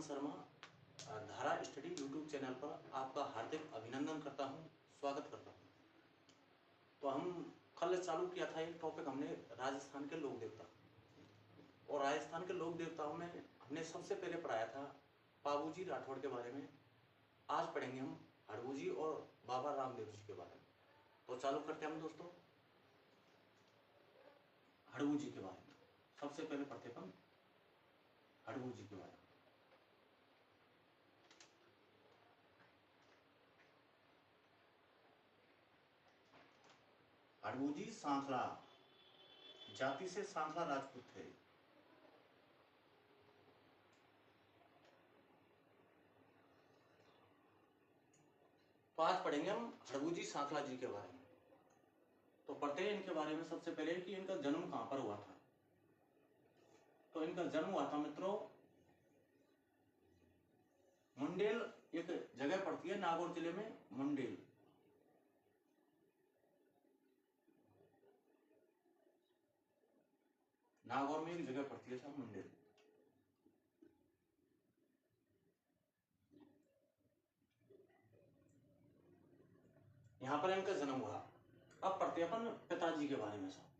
शर्मा धारा study YouTube channel पर आपका हार्दिक अभिनंदन करता हूं, स्वागत करता हूं। तो हम कल चालू किया था एक टॉपिक, हमने राजस्थान के लोक देवता, और राजस्थान के लोक देवताओं में हमने सबसे पहले पढ़ाया था पाबूजी राठौड़ के बारे में। आज पढ़ेंगे हम हड़बू जी और बाबा रामदेव जी के बारे में। तो चालू करते हैं हम दोस्तों हड़बू जी के बारे में। सबसे पहले पढ़ते हम हड़बू जी के बारे में। हड़बू जी सांखला जाति से सांखला राजपूत थे। तो आज पढ़ेंगे हम हड़बू जी सांखला जी के बारे में। तो पढ़ते हैं इनके बारे में सबसे पहले कि इनका जन्म कहां पर हुआ था। तो इनका जन्म हुआ था मित्रों मुंडेल, एक जगह पड़ती है नागौर जिले में, मुंडेल। नागौर में एक जगह पड़ती है साहब मुंडेल। यहां पर इनका जन्म हुआ। अब पढ़ते अपन पिताजी के बारे में साहब।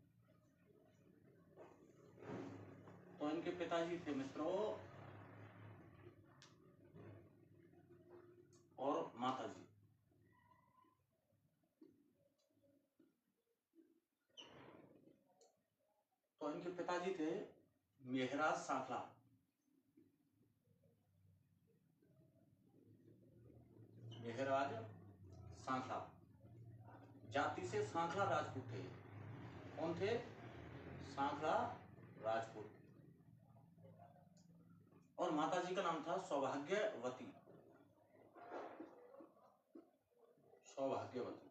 तो इनके पिताजी थे मित्रों और माताजी। तो इनके पिताजी थे मेहराज सांखला, मेहराज सांखला, जाति से सांखला राजपूत थे। कौन थे? सांखला राजपूत। और माताजी का नाम था सौभाग्यवती, सौभाग्यवती।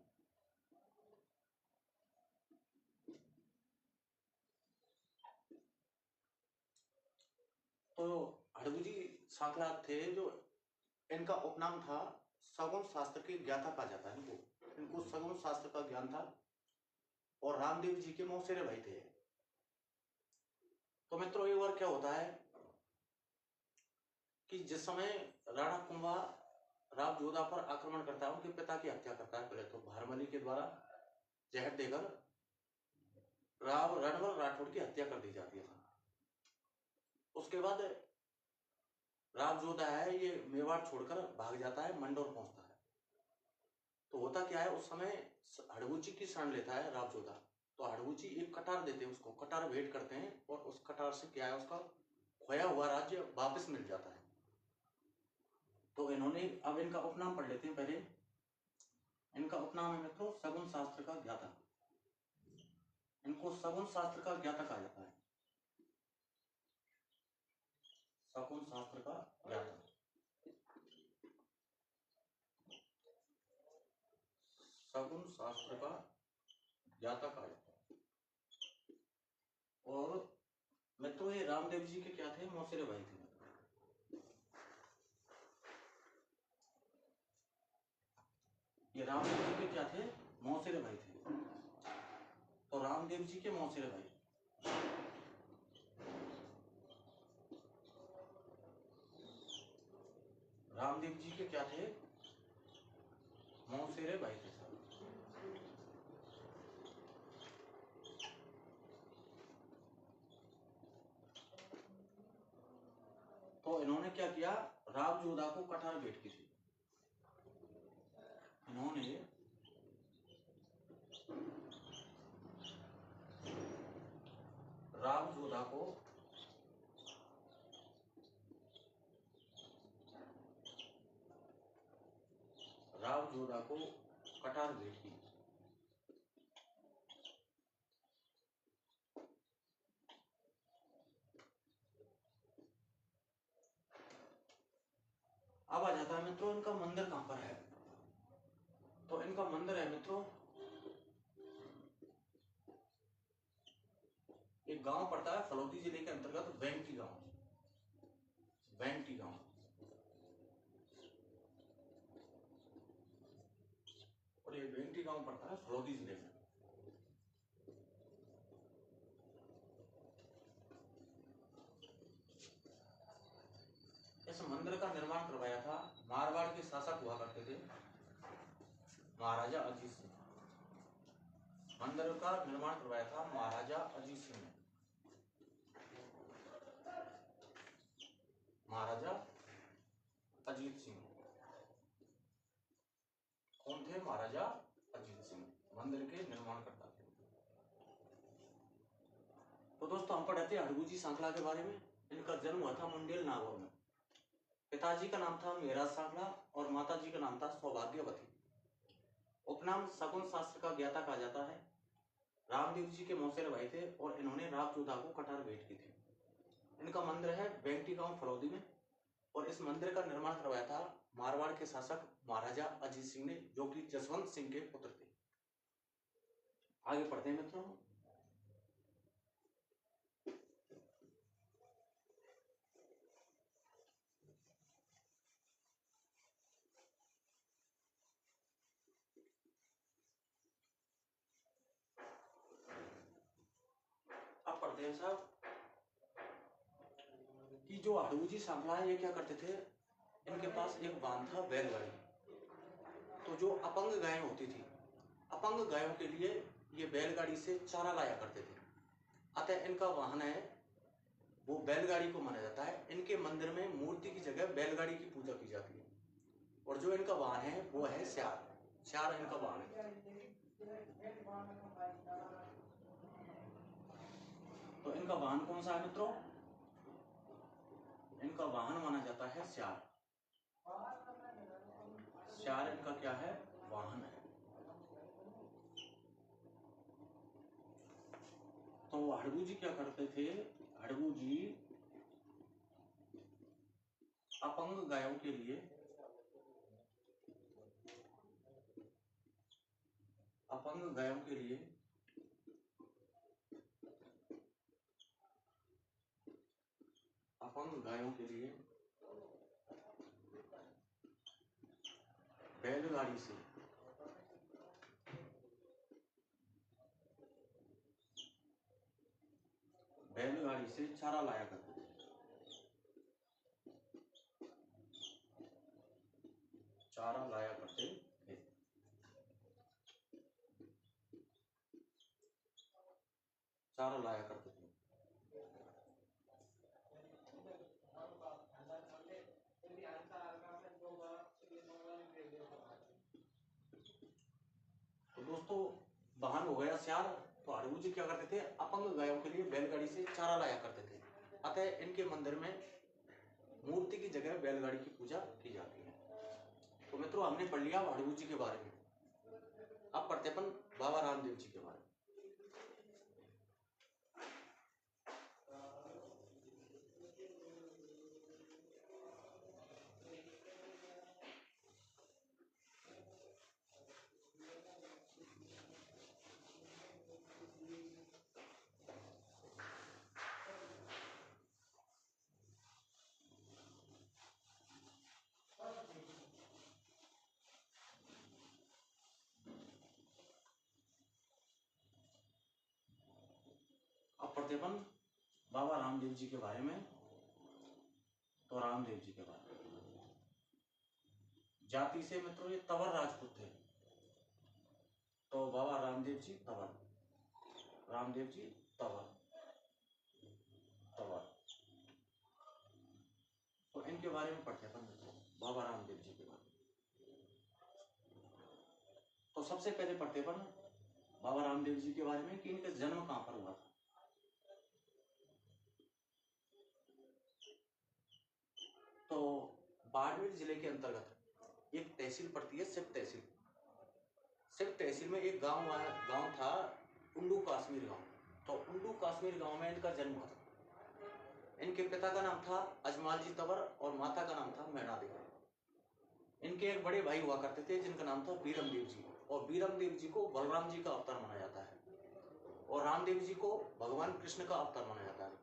तो हड़बू जी सांखला थे, जो इनका उपनाम था सगुन शास्त्र के ज्ञाता कहा जाता है इनको सगुन शास्त्र का ज्ञान था, और रामदेव जी के मौसेरे भाई थे। तो मित्रों एक बार क्या होता है कि जिस समय राणा कुंभा राव जोधा पर आक्रमण करता है, उनके पिता की हत्या करता है। पहले तो भारमली के द्वारा जहर देकर राव रणबल राठौड़ की हत्या कर दी जाती है। उसके बाद राव जोधा है ये मेवाड़ छोड़कर भाग जाता है, मंडोर पहुंचता है। तो होता क्या है, उस समय हड़बू जी की शरण लेता है राव जोधा। तो हड़बू जी एक कटार देते हैं उसको, कटार भेंट करते हैं, और उस कटार से क्या है उसका खोया हुआ राज्य वापस मिल जाता है। तो इन्होंने अब इनका उपनाम पढ़ लेते हैं पहले। इनका उपनाम है मित्रों सगुन शास्त्र का ज्ञाता। इनको सगुन शास्त्र का ज्ञाता कहा जाता है, सगुन शास्त्र का ज्ञाता, सगुन शास्त्र का ज्ञाता कहा जाता है। और मित्रों ये रामदेव जी के क्या थे? मौसेरे भाई थे। ये रामदेव जी के क्या थे? मौसेरे भाई थे। तो रामदेव जी के मौसेरे भाई, रामदेव जी के क्या थे? मौसेरे भाई थे साहब। तो इन्होंने क्या किया? राव जोधा को कटार भेंट की थी। इन्होंने राव जोधा को कटार भेंट की। अब आ जाता है मित्रों इनका मंदिर कहां पर है। तो इनका मंदिर है मित्रों, एक गांव पड़ता है फलौदी जिले के अंतर्गत वेंगटी गांव, वेंगटी गांव। और ये वेंगटी गांव पड़ता है फलौदी जिले में। इस मंदिर का निर्माण करवाया था मारवाड़ के शासक हुआ करते थे महाराजा अजीत सिंह। मंदिर का निर्माण करवाया था महाराजा अजीत सिंह ने। महाराजा अजीत सिंह कौन थे? महाराजा अजीत सिंह मंदिर के निर्माण करता थे। तो दोस्तों हम पढ़ते हैं हड़गू जी सांखला के बारे में। इनका जन्म हुआ था मुंडेल नागौर में। पिताजी का नाम था मेहराज सांखला और माताजी का नाम था सौभाग्यवती। उपनाम सगुन शास्त्र का ज्ञाता कहा जाता है। रामदेव जी के मौसेरे भाई थे और इन्होंने राव जोधा को कटार भेंट की थी। इनका मंदिर है बेंगटी गांव फलौदी में और इस मंदिर का निर्माण करवाया था मारवाड़ के शासक महाराजा अजीत सिंह ने, जो कि जसवंत सिंह के पुत्र थे। आगे पढ़ते हैं मित्रों। अब पढ़ते हैं साहब कि जो हड़गू जी सांखला है ये क्या करते थे, इनके पास एक वाहन था बैलगाड़ी। तो जो अपंग गायें होती थी, अपंग गायों के लिए ये बैलगाड़ी से चारा लाया करते थे। अतः इनका वाहन है वो बैलगाड़ी को माना जाता है। इनके मंदिर में मूर्ति की जगह बैलगाड़ी की पूजा की जाती है। और जो इनका वाहन है वो है स्यार। स्यार इनका वाहन है। तो इनका वाहन कौन सा है मित्रों? इनका वाहन माना जाता है स्यार। स्यार इनका क्या है? वाहन है। तो हड़गू जी क्या करते थे? हड़गू जी अपंग गायों के लिए अपंग गायों के लिए अपंग गायों के लिए बैलगाड़ी से चारा लाया करते थे। चारा लाया करते थे। चारा लाया करते थे। तो दोस्तों वाहन हो गया स्यार। तो हड़गू जी क्या करते थे? अपंग गायों के लिए बैलगाड़ी से चारा लाया करते थे। अतः इनके मंदिर में मूर्ति की जगह बैलगाड़ी की पूजा की जाती है। तो मित्रों हमने पढ़ लिया हड़गू जी के बारे में। अब पढ़ते अपन बाबा रामदेव जी के बारे में। अब पढ़ते अपन बाबा रामदेव जी के बारे में। तो रामदेव जी के बारे में जाति से मित्रों ये तंवर राजपूत थे। तो बाबा रामदेव जी तंवर, रामदेव जी तंवर। तो इनके बारे में पढ़ते अपन मित्रों बाबा रामदेव जी के बारे में। तो सबसे पहले पढ़ते अपन बाबा रामदेव जी के बारे में कि इनका जन्म कहां पर हुआ था। तो बाड़मेर जिले के अंतर्गत एक तहसील पड़ती है सिप तहसील। सिप तहसील में एक गांव था उंडू काश्मीर गांव। तो उंडू काश्मीर गांव में इनका जन्म हुआ था। इनके पिता का नाम था अजमाल जी तंवर और माता का नाम था मैना देवी। इनके एक बड़े भाई हुआ करते थे जिनका नाम था बीरम देव जी। और बीरम देव जी को बलराम जी का अवतार माना जाता है और रामदेव जी को भगवान कृष्ण का अवतार माना जाता है।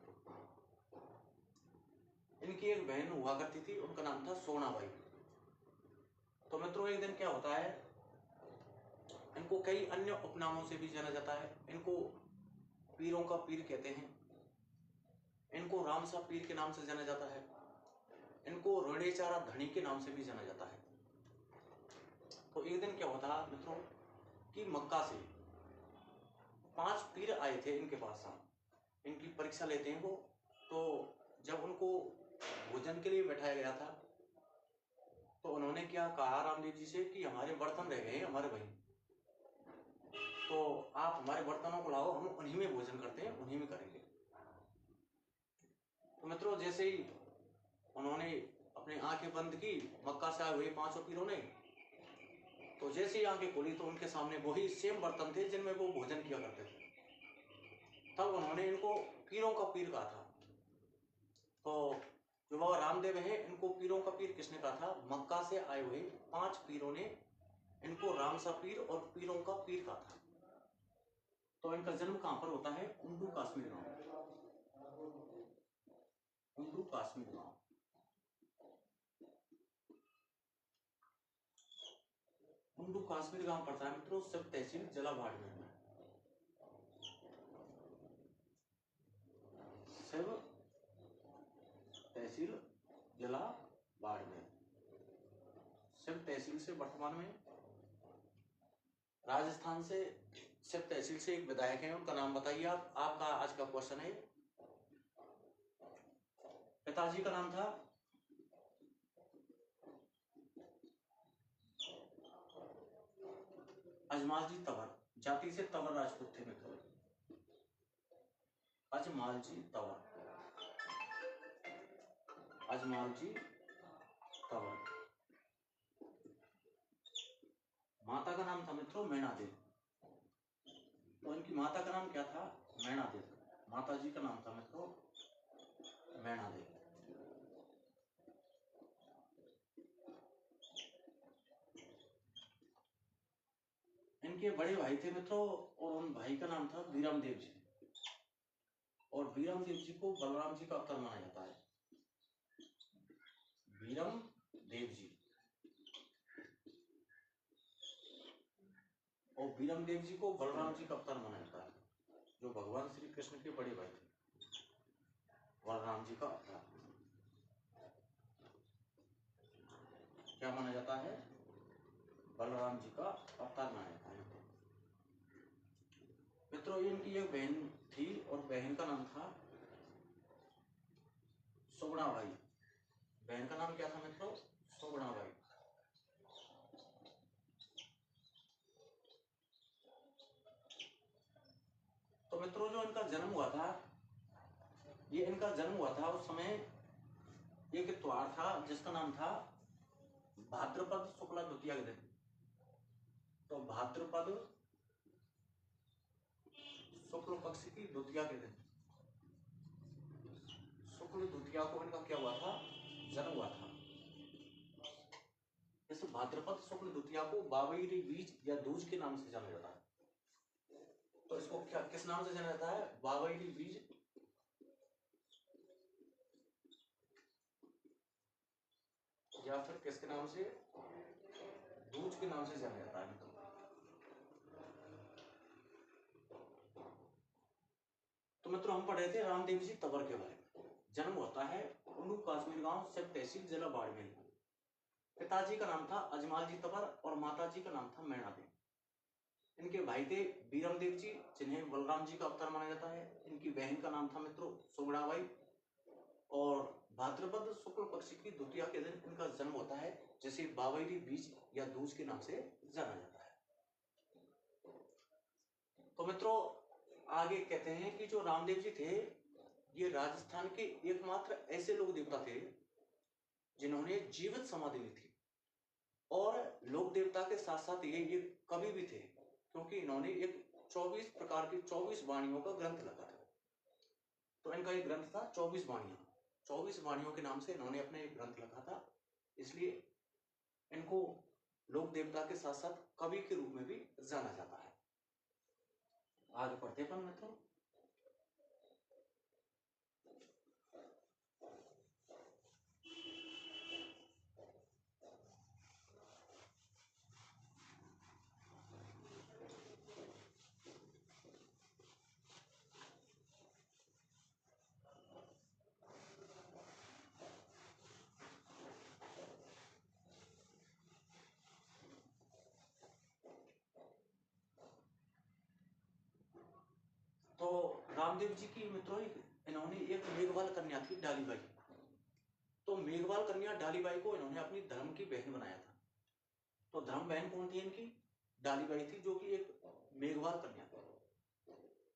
इनकी एक बहन हुआ करती थी, उनका नाम था सोनाबाई। तो मित्रों एक दिन क्या होता है, इनको कई अन्य उपनामों से भी जाना जाता है। इनको पीरों का पीर कहते हैं, इनको रामसा पीर के नाम से जाना जाता है, इनको गणेचारा धनी के नाम से भी जाना जाता है। तो एक दिन क्या हुआ था मित्रों कि मक्का से 5 पीर आए थे इनके पास, इनकी परीक्षा लेते हैं वो। तो जब उनको भोजन के लिए बैठाया गया था तो उन्होंने क्या कहा रामदेव जी से कि हमारे बर्तन रह गए हैं हमारे भाई, तो आप हमारे बर्तनों को लाओ, हम उन्हीं में भोजन करते हैं, उन्हीं में करेंगे। तो मित्रों जैसे ही उन्होंने अपनी आंखें बंद की, मक्का से आए हुए 5 पीरों ने, तो जैसे ही आंखें खोली तो उनके सामने वही सेम बर्तन थे जिनमें वो भोजन किया करते थे। तब उन्होंने इनको पीरों का पीर कहा था। तो जो बाबा रामदेव है इनको पीरों का पीर किसने कहा था? मक्का से आए हुए 5 पीरों ने इनको रामसा पीर और पीरों का पीर कहा था। तो इनका जन्म कहां पर होता है? उंडू काश्मीर गांव, उंडू काश्मीर गांव। उंडू काश्मीर गांव पड़ता है मित्रों सब तहसील जिला बाड़मेर में। सब तहसील जिला बाड़मेर। शिव तहसील से वर्तमान में राजस्थान से शिव तहसील से एक विधायक हैं, उनका नाम बताइए आप। आपका आज का क्वेश्चन है। पिताजी का नाम था अजमाल जी तंवर, जाति से तंवर राजपूत थे मित्रों। अजमाल जी तंवर, अजमाल जी तंवर। माता का नाम था मित्रों मैना देवी। तो इनकी माता का नाम क्या था? मैना देवी। माता जी का नाम था मित्रों मैना देवी। इनके बड़े भाई थे मित्रों और उन भाई का नाम था बीरम देव जी। और बीरम देव जी को बलराम जी का अवतार माना जाता है। बीरम देव जी और बीरम देव जी को बलराम जी का अवतार माना जाता है, जो भगवान श्री कृष्ण के बड़े भाई थे। बलराम जी का अवतार क्या माना जाता है? बलराम जी का अवतार माना जाता है। मित्रों इनकी एक बहन थी और बहन का नाम था सुगुणा बाई। बहन का नाम क्या था मित्रों? सुगुणा बाई। तो मित्रों जो इनका जन्म हुआ था, ये इनका जन्म हुआ था उस समय एक त्योहार था जिसका नाम था भाद्रपद शुक्ला द्वितीया के दिन। तो भाद्रपद शुक्ल पक्ष की द्वितीया के दिन, शुक्ल द्वितीया को इनका क्या हुआ था? जन्म हुआ था। इस भाद्रपद शुक्ल द्वितीया को बाबरी बीज या दूज के नाम से जाना जाता है। तो इसको क्या किस नाम से जाना जाता है? बाबरी बीज या फिर किसके नाम से? दूज के नाम से जाना जाता है। तो मित्रों हम पढ़ रहे थे रामदेव जी तंवर के बारे में। जन्म होता है उंडू काश्मीर गांव शिव तहसील जिला बाड़मेर। पिताजी का नाम था अजमाल जी तंवर और माता जी का नाम था मैना देवी। इनके भाई थे बीरम देव जी जिन्हें बलराम जी का अवतार माना जाता है। इनकी बहन का नाम था मित्रों सुगुणाबाई। और भाद्रपद शुक्ल पक्ष की द्वितीया के दिन इनका जन्म होता है, जिसे बाबरी बीज या दूज के नाम से जाना जाता है। तो मित्रों आगे कहते हैं कि जो रामदेव जी थे ये राजस्थान के एकमात्र ऐसे लोक देवता थे जिन्होंने जीवित समाधि ली थी। और लोक देवता के साथ साथ ये कवि भी थे, क्योंकि इन्होंने एक 24 प्रकार की 24 वाणियों का ग्रंथ लिखा था। तो इनका एक ग्रंथ था 24 वाणियां। 24 वाणियों के नाम से इन्होंने अपने एक ग्रंथ लिखा था, इसलिए इनको लोक देवता के साथ साथ कवि के रूप में भी जाना जाता है। आगे पढ़ते हैं मित्रों। रामदेव जी की मित्रों इन्होंने एक मेघवाल कन्या थी डालीबाई। तो मेघवाल कन्या डालीबाई को इन्होंने अपनी धर्म की बहन बनाया था। तो धर्म बहन कौन थी इनकी? डालीबाई थी, जो कि एक मेघवाल कन्या थी।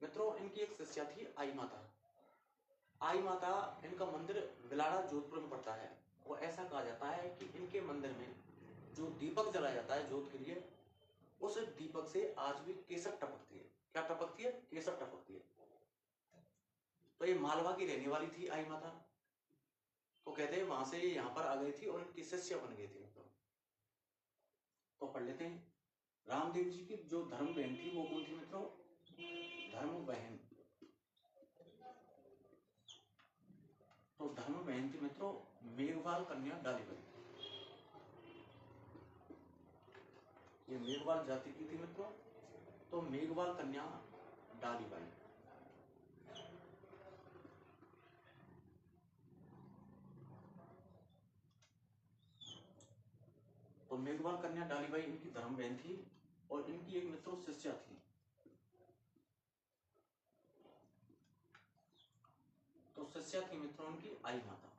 मित्रों इनकी एक शिष्या थी आई माता। आई माता, इनका मंदिर बिलाड़ा जोधपुर में पड़ता है। वो ऐसा कहा जाता है कि इनके मंदिर में जो दीपक जलाया जाता है जोत के लिए, उस दीपक से आज भी केसर टपकती है। क्या टपकती है? केसर टपकती है। तो ये मालवा की रहने वाली थी आई माता। तो कहते हैं वहां से यहाँ पर आ गई थी और इनकी शिष्या बन गई थी मित्रों। तो पढ़ लेते हैं। रामदेव जी की जो धर्म बहन थी वो कौन थी मित्रों? धर्म बहन। तो धर्म बहन थी मित्रों मेघवाल कन्या डालीबाई। ये मेघवाल जाति की थी मित्रों। तो मेघवाल कन्या डालीबाई। तो मेघवाल कन्या डालीबाई इनकी धर्म बहन थी और इनकी एक मित्रों शिष्या थी। तो शिष्या थी मित्रों उनकी आई माता।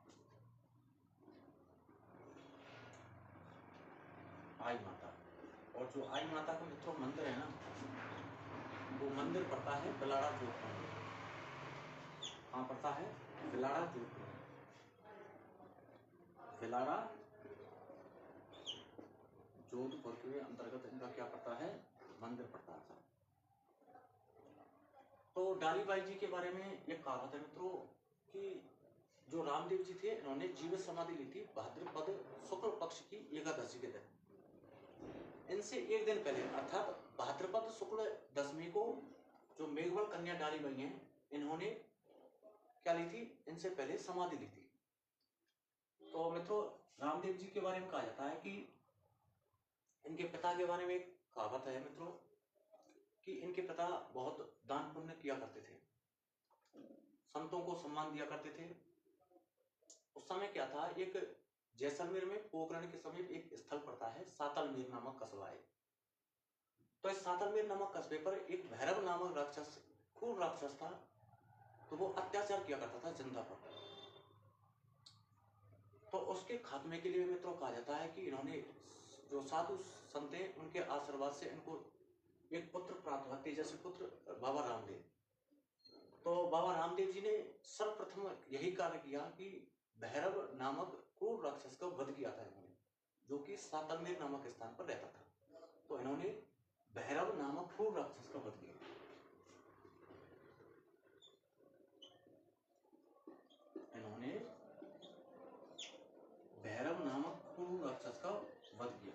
आई माता। और जो आई माता का मित्रों मंदिर है ना, वो मंदिर पड़ता है बिलाड़ा जोधपुर में। कहाँ पड़ता है? बिलाड़ा जोधपुर में। बिलाड़ा जोधपुर के अंतर्गत इनका क्या पड़ता है? मंदिर पड़ता था। तो डालीबाई जी के बारे में एक कहावत है मित्रों कि जो रामदेव जी थे इन्होंने जीवित समाधि ली थी भाद्रपद शुक्ल पक्ष की एकादशी के दिन। इनसे एक दिन पहले अर्थात भाद्रपद शुक्ल दशमी को जो मेघवाल कन्या डालीबाई हैं, इन्होंने क्या ली थी? इनसे पहले समाधि ली थी। तो मित्रों रामदेव जी के बारे में कहा जाता है कि इनके पिता के बारे में एक कहावत है मित्रों कि इनके पिता बहुत दान पुण्य किया करते थे, संतों को सम्मान दिया करते थे। उस समय क्या था, एक जैसलमेर में पोखरण के समीप एक स्थल पड़ता है सातलमेर नामक कस्बा है। तो इस सातलमेर नामक कस्बे पर एक भैरव नामक राक्षस, क्रूर राक्षस था। तो वो अत्याचार किया करता था जनता पर। तो उसके खात्मे के लिए मित्रों कहा जाता है कि इन्होंने जो साधु संत हैं उनके आशीर्वाद से इनको एक पुत्र प्राप्त हुआ, तेजस्वी पुत्र बाबा रामदेव। तो बाबा रामदेव जी ने सर्वप्रथम यही कार्य किया कि भैरव नामक क्रूर राक्षस का वध किया था इन्होंने, जो कि सातलमेर नामक स्थान पर रहता था। तो इन्होंने भैरव नामक क्रूर राक्षस का वध किया। इन्होंने भैरव नामक क्रूर राक्षस का वध किया।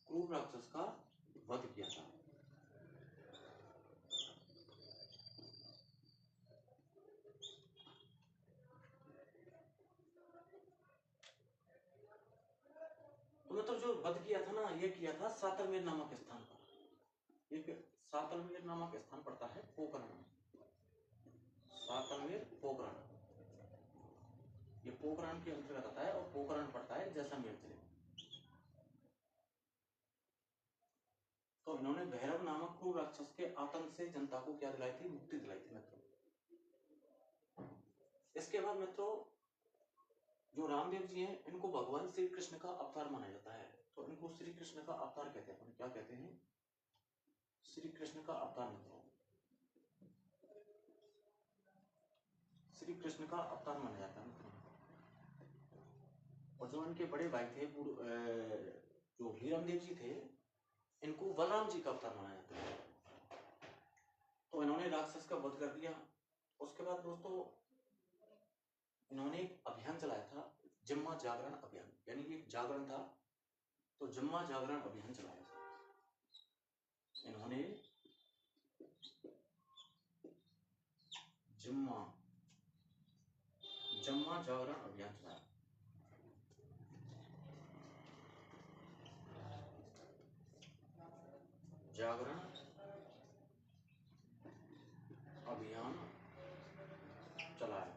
क्रूर राक्षस का वध किया था। तो मतलब जो वध किया था ना, ये किया था सातलमेर नामक स्थान पर। एक सातलमेर नामक स्थान पड़ता है पोखरण में। सातलमेर पोखरण, ये पोखरण के अंतर्गत आता है और पोखरण पड़ता है जैसलमेर जिले में। तो इन्होंने भैरव नामक क्रूर राक्षस के आतंक से जनता को क्या दिलाई थी? मुक्ति दिलाई थी मित्रों। इसके बाद मित्रों जो रामदेव जी हैं इनको भगवान श्री कृष्ण का अवतार माना जाता है। तो इनको श्री कृष्ण का अवतार कहते हैं। क्या कहते हैं? श्री कृष्ण का अवतार मित्रों, श्री कृष्ण का अवतार माना जाता है मित्रों। और जो इनके बड़े भाई थे जो हीरामदेव जी थे, इनको बलराम जी का अवतार माना जाता है। तो इन्होंने राक्षस का वध कर दिया। उसके बाद दोस्तों इन्होंने एक अभियान चलाया था, जिम्मा जागरण अभियान, यानी कि एक जागरण था। तो जिम्मा जागरण अभियान चलाया था इन्होंने। जिम्मा जागरण अभियान चलाया। जागरण अभियान चलाया।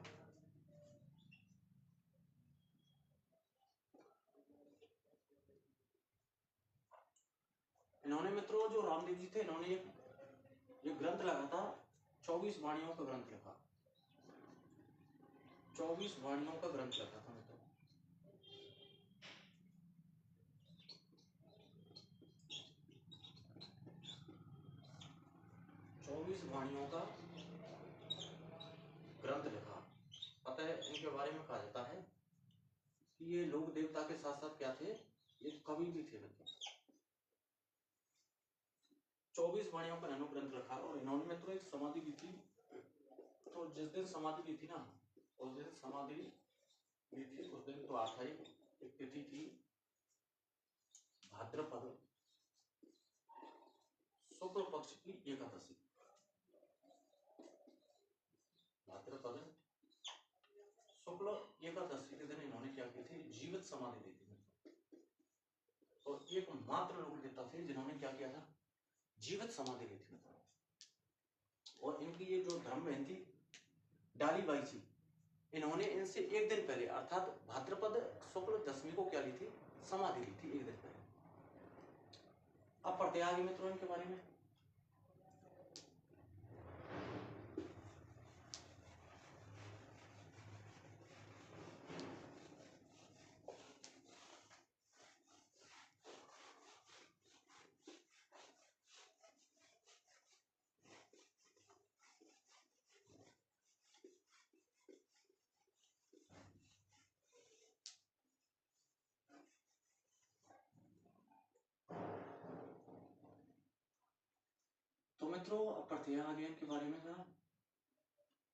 इन्होंने मित्रों जो रामदेव जी थे, इन्होंने ये ग्रंथ लगा था, 24 वाणियों का ग्रंथ लिखा, 24 वाणियों का ग्रंथ लिखा था मित्रों। चौबीस वाणियों का ग्रंथ लिखा। अतः इनके बारे में कहा जाता है कि ये लोक देवता के साथ साथ क्या थे, ये कवि भी थे मित्रों। 24 वाणियों का इन्होंने ग्रंथ रखा और इन्होंने मित्रों एक समाधि ली थी। तो जिस दिन समाधि ली थी ना, उस दिन समाधि ली थी, उस दिन तो आता ही एक तिथि थी भाद्रपद शुक्ल पक्ष की एकादशी। भाद्रपद शुक्ल एकादशी के दिन इन्होंने क्या की थी, जीवित समाधि ली थी। और एक मात्र लोग देवता थे जिन्होंने क्या किया था, जीवित समाधि ली थी। और इनकी ये जो धर्म बहन थी डालीबाई जी, इन्होंने इनसे एक दिन पहले अर्थात भाद्रपद शुक्ल दशमी को क्या ली थी, समाधि ली थी एक दिन पहले। अब पढ़ते आगे मित्रों इनके बारे में। तो मित्रों अब पढ़ते हैं आगे इनके बारे में जरा।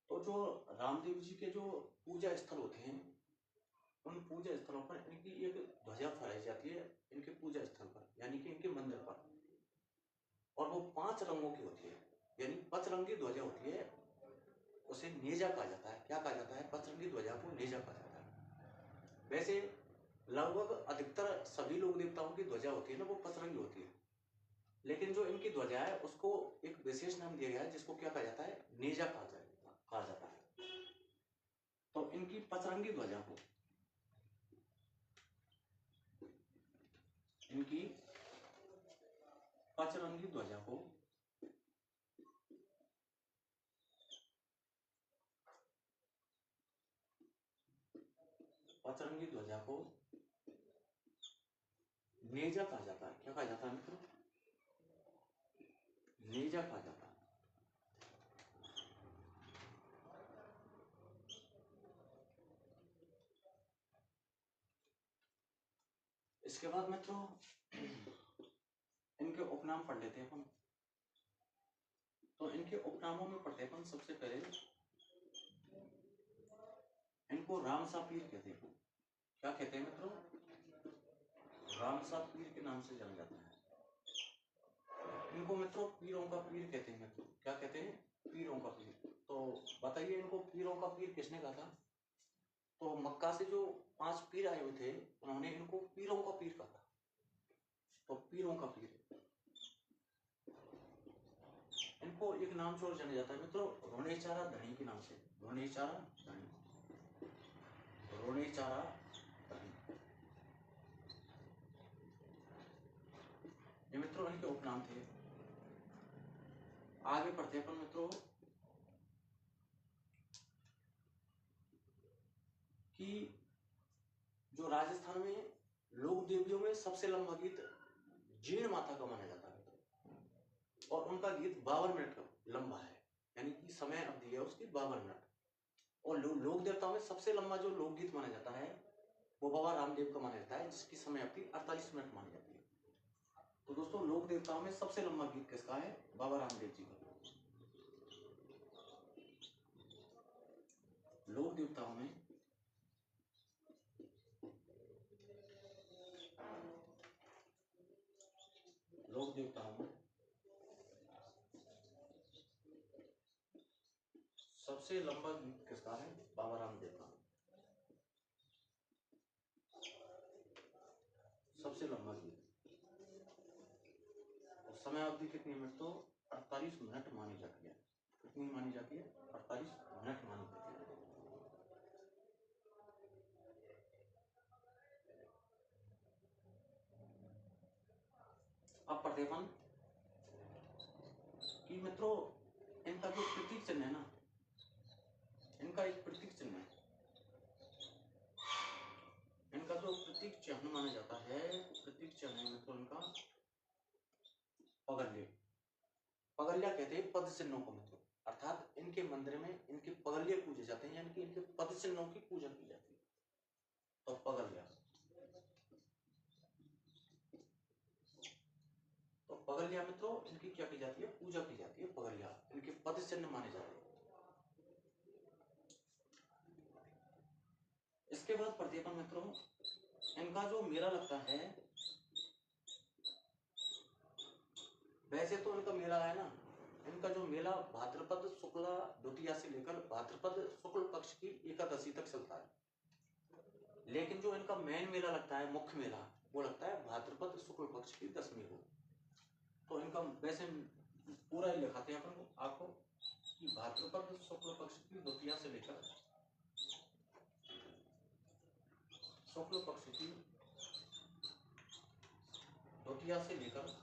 तो जो रामदेव जी के जो पूजा स्थल होते हैं, उन पूजा स्थलों पर इनकी एक ध्वजा फहराई जाती है, इनके पूजा स्थल पर यानी कि इनके मंदिर पर। और वो 5 रंगों की होती है, यानी पचरंगी ध्वजा होती है, उसे नेजा कहा जाता है। क्या कहा जाता है, पचरंगी ध्वजा को नेजा कहा जाता है। वैसे लगभग अधिकतर सभी लोक देवताओं की ध्वजा होती है ना, वो पचरंगी होती है, लेकिन जो इनकी ध्वजा है उसको एक विशेष नाम दिया गया है जिसको क्या कहा जाता है, नेजा कहा जाता है। तो इनकी पचरंगी ध्वजा को, इनकी पचरंगी ध्वजा को पचरंगी ध्वजा को नेजा कहा जाता है। क्या कहा जाता है मित्रों, नेजा कहा जाता है। इसके बाद मित्रों इनके उपनाम पढ़ लेते हैं अपन। तो इनके उपनामों में पढ़ते हैं अपन सबसे पहले इनको रामसा पीर कहते हैं। क्या कहते हैं मित्रों, रामसा पीर के नाम से जाना जाता है। इनको मित्रों पीरों का पीर कहते हैं मित्रों। क्या कहते हैं, पीरों का पीर। तो बताइए इनको पीरों का पीर किसने कहा था। तो मक्का से जो 5 पीर आए हुए थे, उन्होंने इनको पीरों का पीर कहा था। तो पीरों का पीर। इनको एक नाम से और जाना जाता है मित्रों, रोनेचारा धनी के नाम से। रोनेचारा धनी, रोनेचारा धनी, ये मित्रों इनके उपनाम थे। आगे पढ़ते हैं अपन मित्रों कि जो राजस्थान में लोक देवियों में सबसे लंबा गीत जीण माता का माना जाता है मित्रों। और उनका गीत 52 मिनट का लंबा है, यानी कि समय अवधि है उसकी 52 मिनट। और लोक देवताओं में सबसे लंबा जो लोकगीत माना जाता है वो बाबा रामदेव का माना जाता है, जिसकी समय अवधि 48 मिनट मानी जाती है। तो दोस्तों लोक देवताओं में सबसे लंबा गीत किसका है, बाबा रामदेव जी का। लोक देवताओं में सबसे लंबा गीत किसका है, बाबा रामदेव का। सबसे लंबा गीत। और समय अवधि कितनी मिनट, तो 48 मिनट मानी जाती है। कितनी मानी जाती है, 48 मिनट मानी जाती है। अब पढ़ते हैं अपन कि मित्रों इनका जो प्रतीक चिन्ह है ना, इनका एक प्रतीक चिन्ह है, इनका जो प्रतीक चिन्ह माना जाता है, प्रतीक चिन्ह है मित्रों इनका पगल्य। पगल्या कहते हैं पद चिन्हों को मित्रों, अर्थात इनके मंदिर में इनके पगल्य पूजे जाते हैं, यानी कि इनके पद चिन्हों की पूजा की जाती है। तो पगल्या, तो पगल्या मित्रों इनकी क्या की जाती है, पूजा की जाती है। पगल्या इनके पद चिन्ह माने जाते हैं। इसके बाद पढ़ते हैं मित्रों इनका जो मेला लगता है, वैसे तो इनका मेला है ना, इनका जो मेला भाद्रपद शुक्ला द्वितीया से लेकर भाद्रपद शुक्ल पक्ष की एकादशी तक चलता है, लेकिन जो इनका मेन मेला लगता है, मुख्य मेला, वो लगता है भाद्रपद शुक्ल पक्ष की दशमी को। तो इनका वैसे पूरा ही लिखाते हैं अपन को आपको कि भाद्रपद शुक्ल पक्ष की द्वितीया से लेकर शुक्ल पक्ष की द्वितीया से लेकर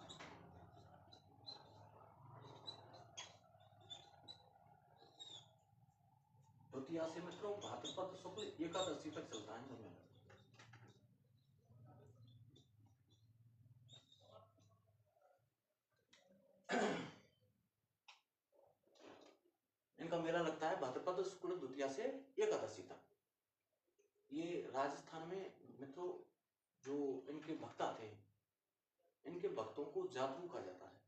द्वितीया से मित्रों भाद्रपद शुक्ल एकादशी तक चलता है मेला। इनका मेला लगता है भाद्रपद शुक्ल द्वितीया से एकादशी तक। ये राजस्थान में मित्रों जो इनके भक्त आते हैं, इनके भक्तों को जातरू कहा जाता है।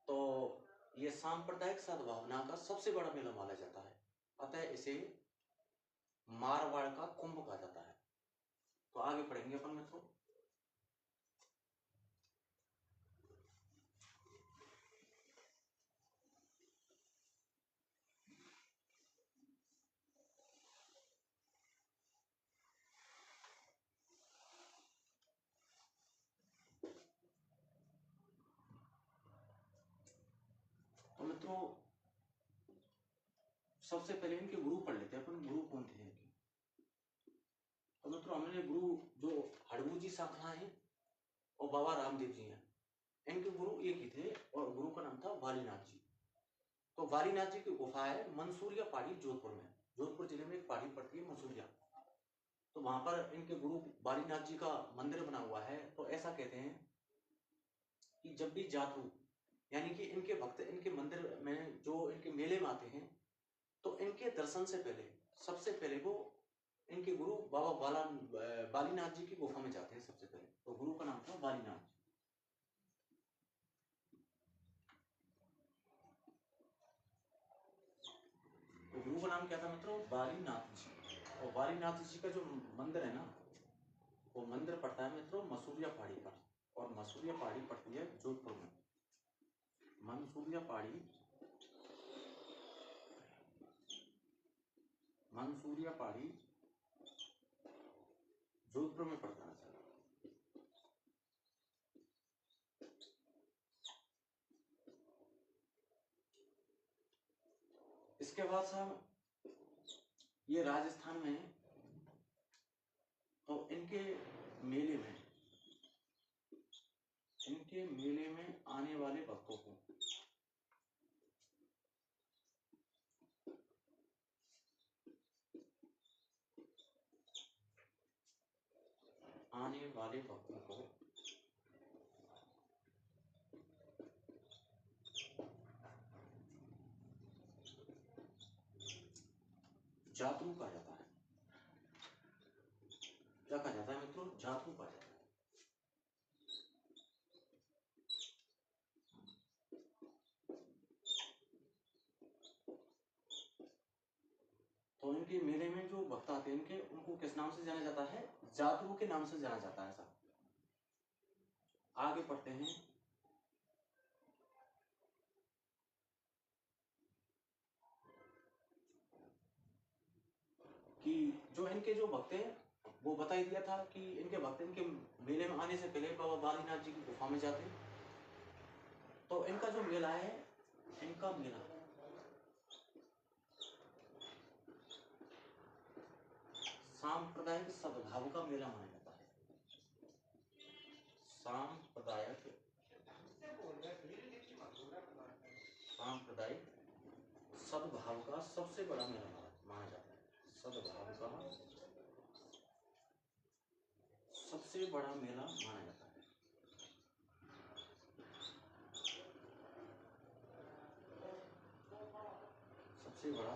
तो ये सांप्रदायिक सद्भावना का सबसे बड़ा मेला माना जाता है, अतः इसे मारवाड़ का कुंभ कहा जाता है। तो आगे पढ़ेंगे अपन मित्रों। तो मित्रों सबसे पहले इनके गुरु पढ़ लेते हैं अपन, गुरु कौन थे इनके। तो मित्रों हमने गुरु जो हड़बू जी शाखा है और बाबा रामदेव जी हैं, इनके गुरु एक ही थे और गुरु का नाम था वालीनाथ जी। तो वालीनाथ जी की गुफा है मंसूरिया पहाड़ी जोधपुर में, जोधपुर जिले में एक पहाड़ी पड़ती है मंसूरिया। तो वहां पर इनके गुरु वालीनाथ जी का मंदिर बना हुआ है। तो ऐसा कहते हैं कि जब भी जातरू यानी कि इनके भक्त इनके मंदिर में जो इनके मेले में आते हैं, तो इनके दर्शन से पहले सबसे पहले वो इनके गुरु बाबा बालीनाथ जी की गुफा में जाते हैं सबसे पहले। तो गुरु का नाम था बालीनाथ जी। तो गुरु का नाम क्या था मित्रों, बालीनाथ जी। और बालीनाथ जी का जो मंदिर है ना, वो मंदिर पड़ता है मित्रों मसूरिया पहाड़ी पर, और मसूरिया पहाड़ी पड़ती है जोधपुर में। मंसूरिया पहाड़ी, मंसूरिया पहाड़ी जोधपुर में पड़ता है सर। इसके बाद साहब ये राजस्थान में, तो इनके मेले में आने वाले भक्तों को जातरू कहा जाता है। क्या कहा जाता है मित्रों, जातरू कहा जाता है। तो इनके मेले में जो भक्त आते हैं इनके, उनको किस नाम से जाना जाता है, जातरू के नाम से जाना जाता है साहब। आगे पढ़ते हैं। कि जो इनके जो भक्त हैं, वो बता ही दिया था कि इनके भक्त इनके मेले में आने से पहले बाबा बालीनाथ जी की गुफा में जाते हैं। तो इनका जो मेला है, इनका मेला सांप्रदायिक सद्भाव का मेला माना जाता है। सांप्रदायिक सांप्रदायिक सद्भाव का सबसे बड़ा मेला माना जाता है। सद्भाव का सबसे बड़ा मेला माना जाता है। सबसे बड़ा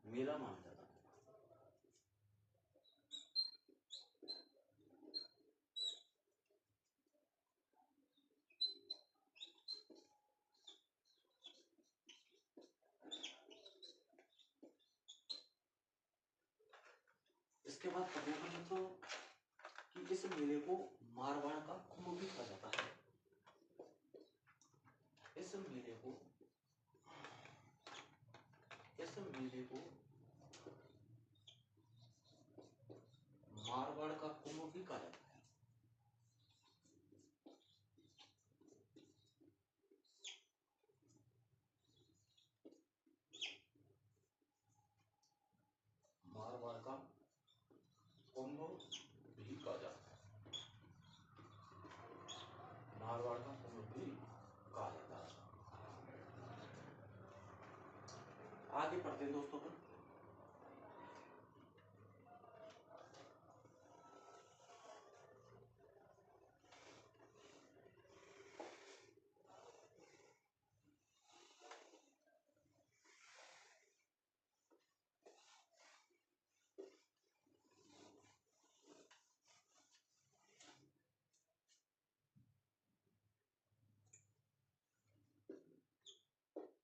मेला माना जाता है। इसके बाद पर्यावरण तो कि इस मेले को मारवाड़ का कुंभ भी कहा जाता है। इस मेले को मारवाड़ का कुंभ भी कहा जाता है। मारवाड़ का कुंभ भी कहा जाता है। मारवाड़ का कुंभ भी कहा जाता है। आगे पढ़ते हैं दोस्तों पर।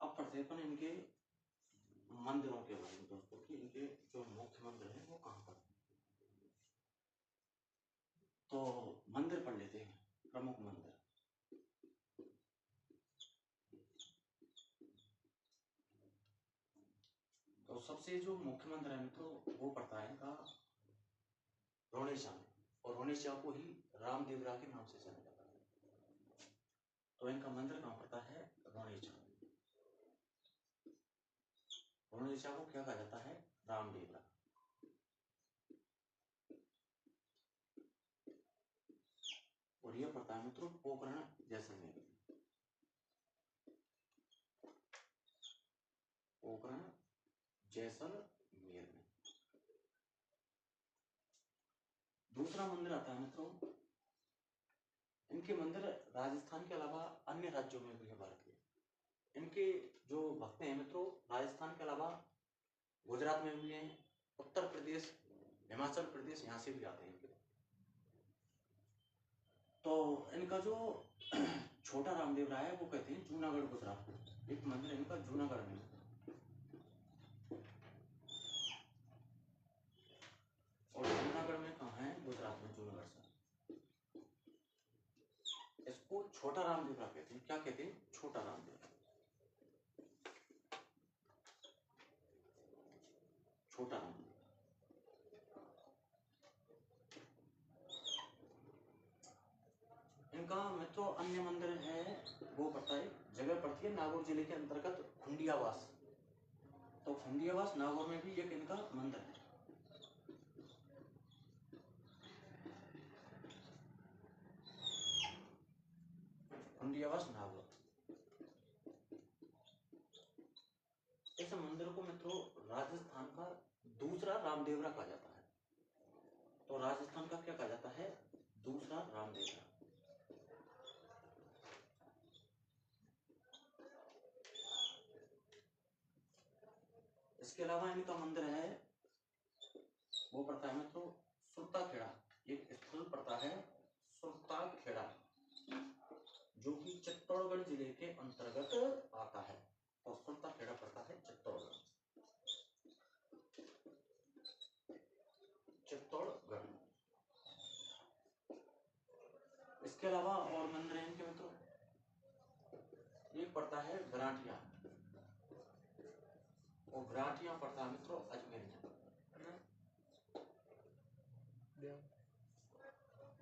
अब पढ़ते हैं अपन इनके मंदिरों के बारे में दोस्तों कि इनके जो मुख्य मंदिर है वो कहाँ पर। तो मंदिर पढ़ लेते हैं, प्रमुख मंदिर। तो सबसे जो मुख्य मंदिर है तो वो पड़ता है इनका रोनेशा में, और रोनेशा को ही रामदेवरा के नाम से जाना जाता है। तो इनका मंदिर कहाँ पड़ता है? रोनेशा। रोनेशा को क्या कहा जाता है? रामदेवरा। और यह पड़ता है मित्रों पोखरण जैसलमेर। पोखरण जैसलमेर में। दूसरा मंदिर आता है मित्रों, इनके मंदिर राजस्थान के अलावा अन्य राज्यों में भी है भारत के। इनके जो भक्त हैं मित्रों राजस्थान के अलावा गुजरात में भी हैं, उत्तर प्रदेश, हिमाचल प्रदेश, यहाँ से भी आते हैं इनके। तो इनका जो छोटा रामदेव राय है वो कहते हैं जूनागढ़ गुजरात में एक मंदिर है इनका जूनागढ़ में। और जूनागढ़ में कहाँ है? गुजरात में, जूनागढ़ से। इसको छोटा रामदेवरा कहते हैं। क्या कहते हैं? छोटा रामदेवरा। छोटा रामदेवरा। इनका मित्रों अन्य मंदिर है वो पड़ता है, जगह पड़ती है नागौर जिले के अंतर्गत खुंडियावास। तो खुंडियावास नागौर में भी एक इनका मंदिर है। खुंडियावास नागौर। इस मंदिर को मित्रों राजस्थान का दूसरा रामदेवरा कहा जाता है। तो राजस्थान का क्या कहा जाता है? दूसरा रामदेवरा। इसके अलावा इनका मंदिर है वो पड़ता है मित्रों सुरताखेड़ा। एक स्थल पड़ता है सुरताखेड़ा जो कि चित्तौड़गढ़ जिले के अंतर्गत आता है। तो सुरताखेड़ा पड़ता है चित्तौड़गढ़। इसके अलावा और मंदिर हैं इनके मित्रों, एक पड़ता है गराटिया, और गराटिया पड़ता है मित्रों अजमेर में।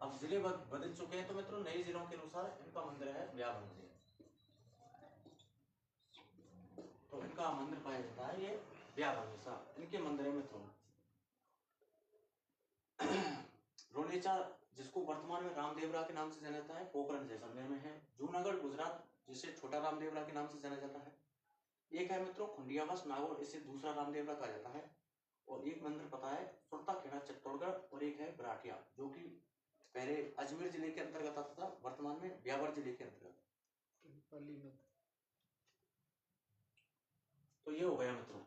अब जिले बदल चुके हैं तो मित्रों नए जिलों के अनुसार इनका मंदिर है ब्याहबंदी। तो इनका मंदिर पाया जाता है ये ब्याहबंदी। इनके मंदिर है मित्रों रोनेचा जिसको वर्तमान में रामदेवरा के नाम से जाना जाता है, पोखरण जैसलमेर में है। जूनागढ़ गुजरात जिसे छोटा रामदेवरा के नाम से जाना जाता है। एक है मित्रों खुंडियावास नागौर, इसे दूसरा रामदेवरा कहा जाता है। और एक मंदिर पता है सुरताखेड़ा चित्तौड़गढ़, और एक है बराठिया जो कि पहले अजमेर जिले के अंतर्गत आता था, वर्तमान में ब्यावर जिले के अंतर्गत। तो ये हो गया मित्रों।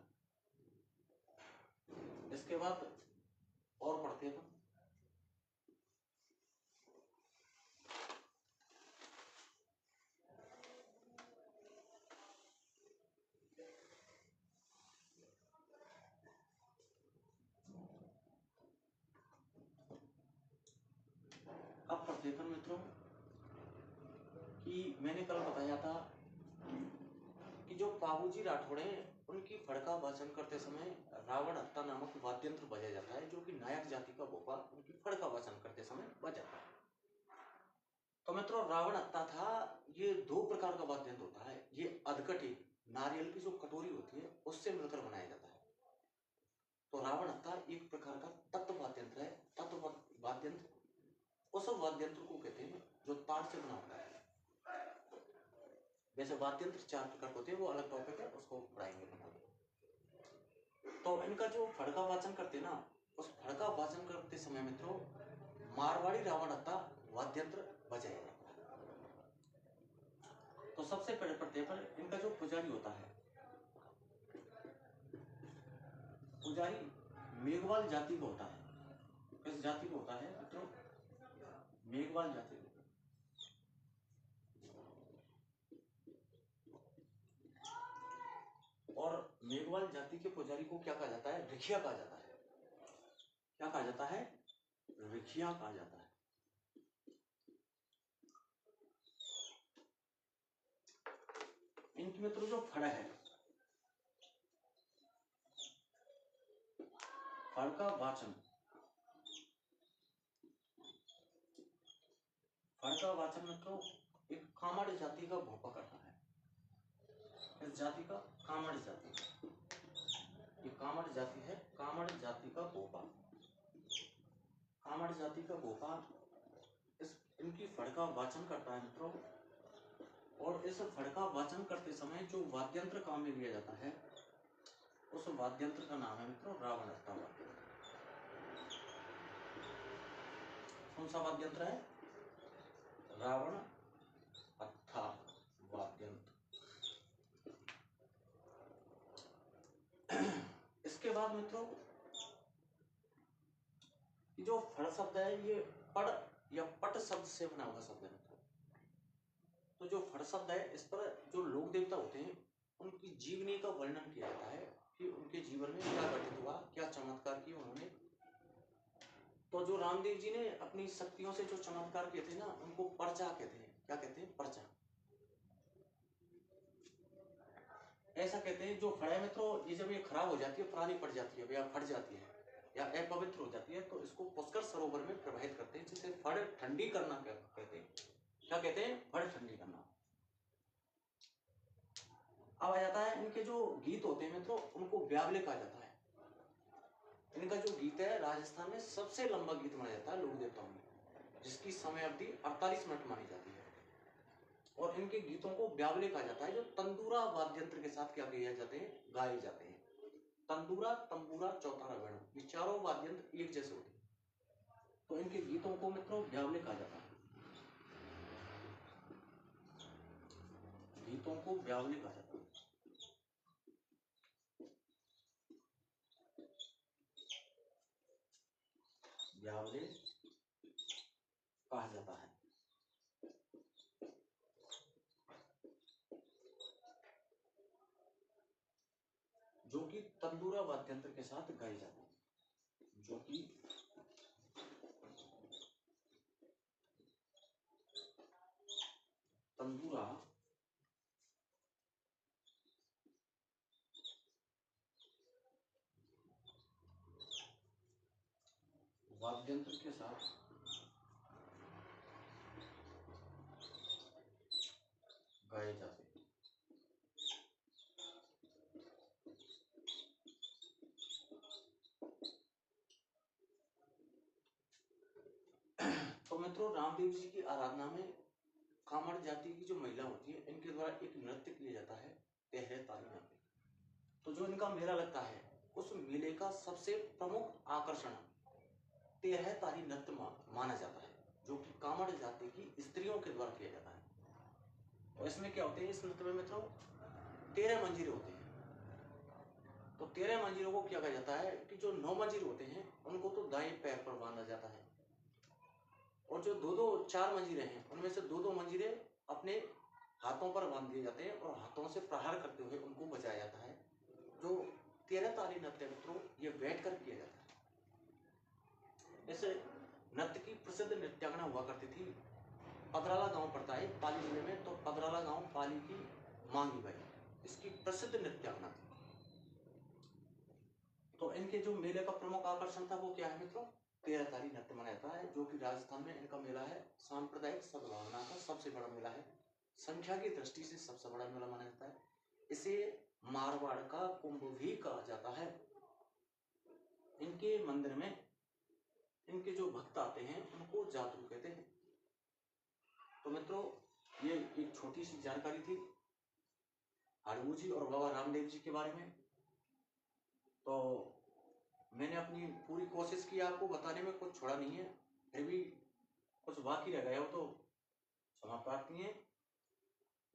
इसके बाद और पढ़ते हैं। अब पढ़ते हैं मित्रों कि मैंने कल बताया था कि जो बाबूजी राठौड़ हैं उनकी फड़का वाचन करते समय रावण हत्ता नामक वाद्यंत्र बजाया जाता है, जो कि नायक जाति का भोपा उनकी फड़का वाचन करते समय बजाता है। तो मित्रों रावण हत्ता था, ये दो प्रकार का वाद्यंत्र होता है। ये अधकटी नारियल की जो कटोरी होती है उससे मिलकर बनाया जाता है। तो रावण हत्ता एक प्रकार का तत्व वाद्यंत्र है। तत्व वाद्यंत्र उस वाद्यंत्र को कहते हैं जो तार से बना होता है। वैसे वाद्यंत्र 4 प्रकार होते हैं, वो अलग टॉपिक है, उसको पढ़ाएंगे। तो इनका जो फड़का वाचन करते हैं ना, उस फड़का वाचन करते समय मित्रों मारवाड़ी रावण हत्ता वाद्यंत्र बजाया जाता है। तो सबसे पहले पढ़ते पर इनका जो पुजारी होता है, पुजारी मेघवाल जाति का होता है। किस जाति का होता है मित्रों? मेघवाल जाति का। और मेघवाल जाति के पुजारी को क्या कहा जाता है? रिखिया कहा जाता है। क्या कहा जाता है? रिखिया कहा जाता है। इनकी मित्रों जो फड़ है, फड़ का वाचन, फड़ का वाचन मित्रों एक कामड़ जाति का भोपा करता है। इस जाति का कामड़ जाति, ये कामड़ जाति है, कामड़ जाति का भोपा, कामड़ जाति का भोपा इस इनकी फड़ का वाचन करता है मित्रों। और इस फड़ का वाचन करते समय जो वाद्यंत्र काम में लिया जाता है उस वाद्यंत्र का नाम है मित्रों रावण हत्ता वाद्यंत्र। कौन सा वाद्यंत्र है? रावण हत्था वाद्यंत्र। इसके बाद मित्रों जो फड़ शब्द है ये पड़ या पट शब्द से बना हुआ शब्द है मित्रों। तो जो फड़ शब्द है इस पर जो लोक देवता होते हैं उनकी जीवनी का वर्णन किया जाता है कि उनके जीवन में क्या घटित हुआ, क्या चमत्कार किए उन्होंने। तो जो रामदेव जी ने अपनी शक्तियों से जो चमत्कार किए थे ना, उनको पर्चा कहते हैं। क्या कहते हैं? पर्चा। ऐसा कहते हैं जो फड़ है मित्रों, ये जब ये खराब हो जाती है, पुरानी पड़ जाती है या फट जाती है या अपवित्र हो जाती है, तो इसको पुष्कर सरोवर में प्रवाहित करते हैं, जिसे फड़ ठंडी करना कहते हैं। क्या कहते हैं? फड़ ठंडी करना। अब आ जाता है इनके जो गीत होते हैं मित्रों, उनको ब्यावले कहा जाता है। इनका जो गीत है राजस्थान में सबसे लंबा गीत माना जाता है लोक देवताओं में, जिसकी समय अवधि 48 मिनट मानी जाती है। और इनके गीतों को ब्यावले कहा जाता है, जो तंदूरा वाद्यंत्र के साथ क्या किए जाते हैं? गाए जाते हैं। तंदूरा, तंबूरा, चौतारा, वेणु, ये चारों वाद्यंत्र एक जैसे होते हैं। तो इनके गीतों को मित्रों ब्यावले कहा जाता है। गीतों को ब्यावले कहा जाता है। ब्यावले कहा जाता है। जो कि तंदूरा वाद्यंत्र के साथ गाए जाते हैं। जो कि तंदूरा वाद्यंत्र के साथ गाए जाते हैं। तो मित्रों रामदेव जी की आराधना में कामड़ जाति की जो महिला होती है इनके द्वारा एक नृत्य किया जाता है तेहरे ताली नाम पे। तो जो इनका मेला लगता है उस मेले का सबसे प्रमुख आकर्षण तेरह ताली नृत्य माना जाता है, जो कि कामड़ जाति की स्त्रियों के द्वारा किया जाता है। और इसमें क्या होते हैं, इस नृत्य में मित्रों 13 मंजीरे होते हैं। तो 13 मंजीरों को क्या कहा जाता है कि जो 9 मंजीर होते हैं उनको तो दाएं पैर पर बांधा जाता है, और जो 4 मंजीरे हैं उनमें से 2 मंजीरे अपने हाथों पर बांध दिए जाते हैं और हाथों से प्रहार करते हुए उनको बजाया जाता है। जो 13 ताली नृत्य मित्रों ये बैठ कर किया जाता है। ऐसे नृत्य की प्रसिद्ध नृत्यांगना हुआ करती थी, पदराला गांव पड़ता है पाली जिले में, तो पदराला गांव पाली की मांगी बाई इसकी प्रसिद्ध नृत्यांगना थी। तो इनके जो मेले का प्रमुख आकर्षण था वो क्या है मित्रों, 13 ताली नृत्य मनाया जाता है, जो कि राजस्थान में इनका मेला है सांप्रदायिक सद्भावना का सबसे बड़ा मेला है, संख्या की दृष्टि से सबसे बड़ा मेला माना जाता है। इसे मारवाड़ का कुंभ भी कहा जाता है। इनके मंदिर में इनके जो भक्त आते हैं उनको जातरू कहते हैं। तो मित्रों ये एक छोटी सी जानकारी थी हड़बू जी और बाबा रामदेव जी के बारे में। तो मैंने अपनी पूरी कोशिश की आपको बताने में, कुछ छोड़ा नहीं है, फिर भी कुछ बाकी रह गया हो तो क्षमा प्रार्थी है।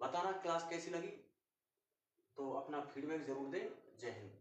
बताना क्लास कैसी लगी, तो अपना फीडबैक जरूर दें। जय हिंद।